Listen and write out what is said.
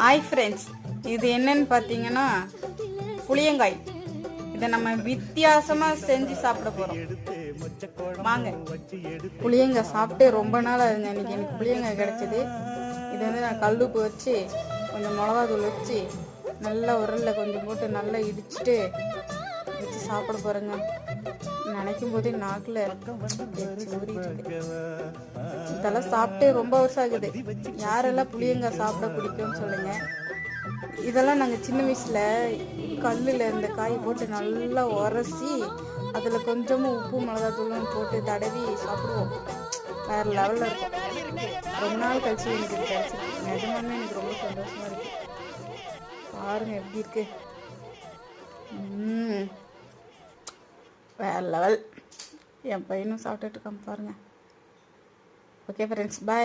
Hi friends, இது என்னன்னு பார்த்தீங்கன்னா புளியங்காய். இதை நம்ம வித்தியாசமாக செஞ்சு சாப்பிட போகிறோம். வாங்க. புளியங்காய் சாப்பிட்டு ரொம்ப நாள் ஆகுங்க. எனக்கு புளியங்காய் கிடச்சிது. இது நான் கல்லுப்பு வச்சு கொஞ்சம் மிளகாத்தூள் வச்சு நல்லா உரலில் கொஞ்சம் போட்டு நல்லா இடிச்சுட்டு வச்சு சாப்பிட போகிறேங்க. நினைக்கும் போதே நாக்கில் இதெல்லாம் சாப்பிட்டு ரொம்ப வருஷம் ஆகுது. யாரெல்லாம் புளியங்காய் சாப்பிட பிடிக்கும்னு சொல்லுங்க. இதெல்லாம் நாங்கள் சின்ன வயசுல கல்லில் இந்த காய் போட்டு நல்லா உரசி அதில் கொஞ்சமும் உப்பு மிளகாத்தூளும் போட்டு தடவி சாப்பிடுவோம். வேறு லெவலில் இருக்கும். ரொம்ப நாள் கழிச்சு எனக்கு இது கிடச்சிருக்கு. நிஜமானே எனக்கு ரொம்ப சந்தோஷமாக இருக்குது. பாருங்கள் எப்படி இருக்கு. வேறு லெவல். என் பையனும் சாப்பிட்டுட்டு இருக்கான் பாருங்கள். ஓகே ஃப்ரெண்ட்ஸ், பாய்.